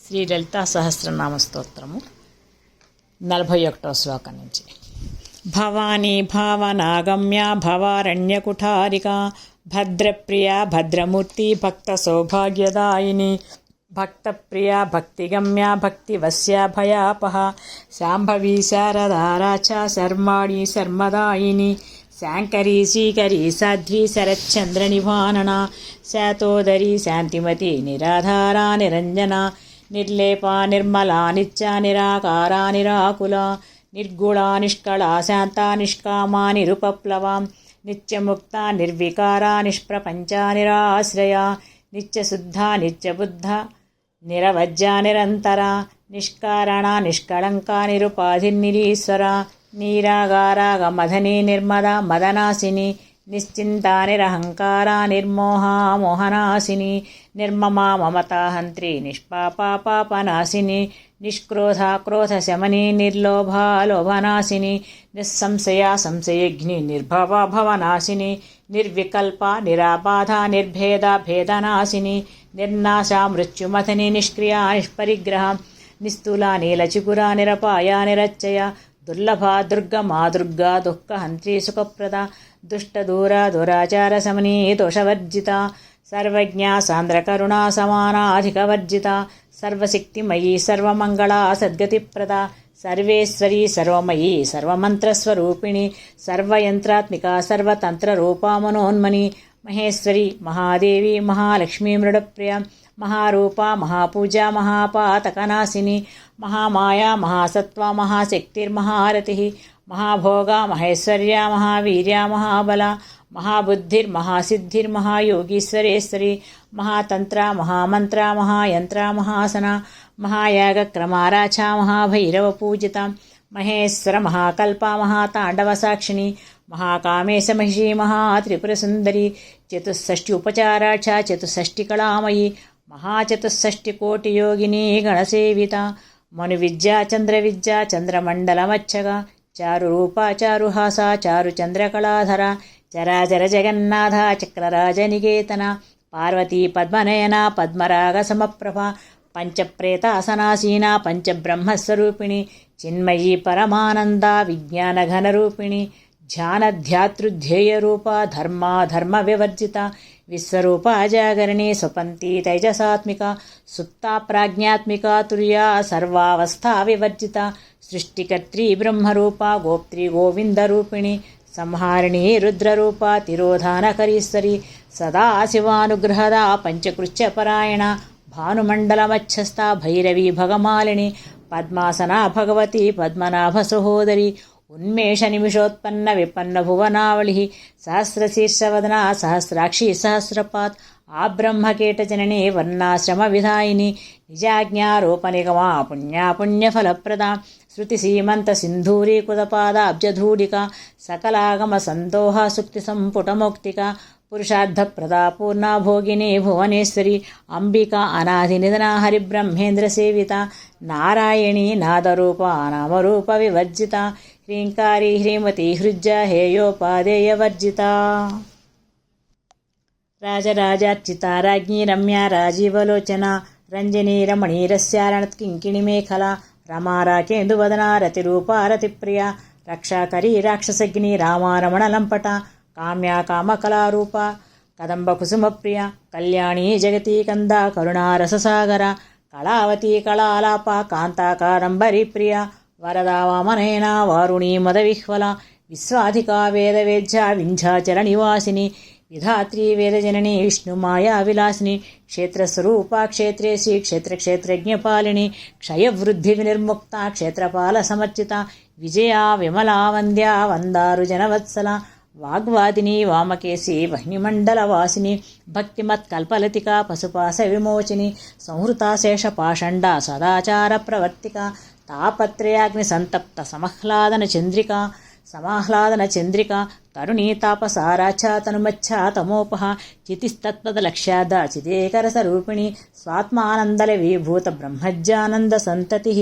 శ్రీ లలితా సహస్రనామ స్తోత్రము 41వ శ్లోకం నుంచి. భవానీ భావనాగమ్య భవారణ్యకుఠారిక భద్రప్రియ భద్రమూర్తి భక్త సౌభాగ్యదాయిని భక్తప్రియ భక్తిగమ్య భక్తివస్య భయాపహ శాంభవి శారదారాచ శర్మాణి శర్మదాయిని శాంకరీ శ్రీకరీ సాధ్వి శరచ్చంద్ర నివానన శాతోదరి శాంతిమతి నిరాధారా నిరంజన నిర్లేపా నిర్మలా నిత్య నిరాకారా నిరాకుల నిర్గుణా నిష్కళా శాంతా నిష్కామా నిరుపప్లవా నిత్యముక్త నిర్వికారా నిష్ప్రపంచ నిరాశ్రయ నిత్యశుద్ధ నిత్యబుద్ధ నిరవజ్య నిరంతర నిష్కారణ నిష్కళంక నిరుపాధిర్నిరీశ్వర నీరాగారాగమధని నిర్మద మదనాశిని నిశ్చింత నిరహంకార నిర్మోహ మోహనాశిని నిర్మమా మమతాహంత్రి నిష్పాపాపాపనాశిని నిష్క్రోధ క్రోధశమని నిర్లోభా లోభనాశిని నిస్సంశయ సంశయగ్ని నిర్భవ భవనాశిని నిర్వికల్ప నిరాబాధ నిర్భేద భేదనాశిని నిర్నాశ మృత్యుమథని నిష్క్రియా నిష్పరిగ్రహ నిస్థూల నీలచికుర నిరపాయ నిరచ్చయ దుర్లభ దుర్గమా దుర్గా దుఃఖహంత్రి సుఖప్రద దుష్టదూర దురాచార శమనీ దోషవర్జిత సర్వజ్ఞ సాంద్రకరుణా సమానాధికవర్జిత సర్వశక్తిమయీ సర్వమంగళా సద్గతిప్రద సర్వేశ్వరీ సర్వమయీ సర్వమంత్రస్వరూపిణి సర్వయంత్రాత్మిక సర్వతంత్రరూపా మనోన్మని మహేశ్వరి మహాదేవి మహాలక్ష్మీ మృడప్రియ మహారూప మహాపూజ మహాపాతకనాశిని మహామాయా మహాసత్వ మహాశక్తిర్మహారతి మహాభోగ మహేశ్వర్య మహావీర్య మహాబల మహాబుద్ధిర్మహాసిద్ధిర్మహాయోగీశ్వరేశ్వరి మహాతంత్ర మహామంత్ర మహాయంత్ర మహాసన మహాయాగక్రమారాచ మహాభైరవపూజిత మహేశ్వర మహాకల్ప మహాతాండవసాక్షిణి మహాకామేశ మహిషి మహాత్రిపురసుందరి చతుషష్టి ఉపచారాచ చతుషష్టికళామయీ మహాచతుషష్టికోటియోగిని గణసేవిత మనువిద్యా చంద్రవిద్యా చంద్రమండలమచ్చగ చారురూప చారుహాస చారుచంద్రకళాధర చరాచర జగన్నాథ చక్రరాజనికేతన పార్వతీ పద్మనయన పద్మరాగ సమప్రభ పంచప్రేతాసనాసీన పంచబ్రహ్మస్వరూపిణి చిన్మయీ పరమానంద విజ్ఞానఘనరూపిణి ధ్యానధ్యాతృధ్యేయరూప ధర్మ వివర్జిత విశ్వరూప జాగరణి స్వపంతి తైజసాత్మిక సుప్తా ప్రాజ్ఞాత్మిక తుర్యా సర్వావస్థా వివర్జిత సృష్టికర్త్రీ బ్రహ్మరూప గోప్త్రీ గోవిందరూపిణి సంహారిణి రుద్రరూప తిరోధానకరీశ్వరి సదాశివానుగ్రహద పంచకృత్యపరాయణ భానుమండలమధ్యస్థ భైరవీ భగమాలిని పద్మాసన భగవతి పద్మనాభ సహోదరి ఉన్మేష నిమిషోత్పన్న విపన్న భువనావళి సహస్రశీర్షవదన సహస్రాక్షి సహస్రపాత్ ఆబ్రహ్మకీటజనని వర్ణాశ్రమ విధాయిని నిజాజ్ఞారోపనిగమా పుణ్యాపుణ్యఫలప్రద శృతి సీమంత సింధూరీకృతపాదాబ్జధూడిక సకలాగమ సందోహ సుక్తి సంపుటమౌక్తిక పురుషార్థప్రదా పూర్ణా భోగిని భువనేశ్వరి అంబిక అనాది నిధన హరిబ్రహ్మేంద్ర సేవిత నారాయణీ నాదరూప నామరూప వివర్జిత హ్రీంకారీ హ్రీమతి హృజ్జ హేయోపాదేయవర్జిత రాజరాజార్చిత రాజ్ఞీ రమ్య రాజీవలోచన రంజనీ రమణీరస్యారణత్కింకిణి మేఖల రమారాకేందువదన రతిరూప రతిప్రియ రక్షాకరీ రాక్షసగ్ని రామారమణ లంపట కామ్యా కామకళారూప కదంబ కుసుమప్రియ కళ్యాణీ జగతీ కంద కరుణారససాగర కళావతి కళాలాప కాంతాకారంబరి ప్రియ వరదా వామనయన వారుణీ మదవిహ్వల విశ్వాధికా వేదవేద్య వింధ్యాచల నివాసిని విధాత్రీ వేదజనని విష్ణుమాయా విలాసిని క్షేత్రస్వరూప క్షేత్రేసి క్షేత్రజ్ఞపాలిని క్షయవృద్ధి వినిర్ముక్త క్షేత్రపాల సమర్చిత విజయా విమలా వంద్యా వందారు జనవత్సల వాగ్వాదిని వామకేశి వహ్నిమండలవాసిని భక్తిమత్కల్పలతిక పశుపాస విమోచిని సంహృతాశేషపాషండ సదాచార ప్రవర్తిక తాపత్రయాగ్ని సంతప్త సమాహ్లాదన చంద్రిక తరుణీ తాపసారాఛాతనుమచ్చా తమోపహ చితిస్తత్పదలక్ష్యాద చిదేకరసరూపిణి స్వాత్మానందల విభూత బ్రహ్మజ్ఞానంద సంతతి.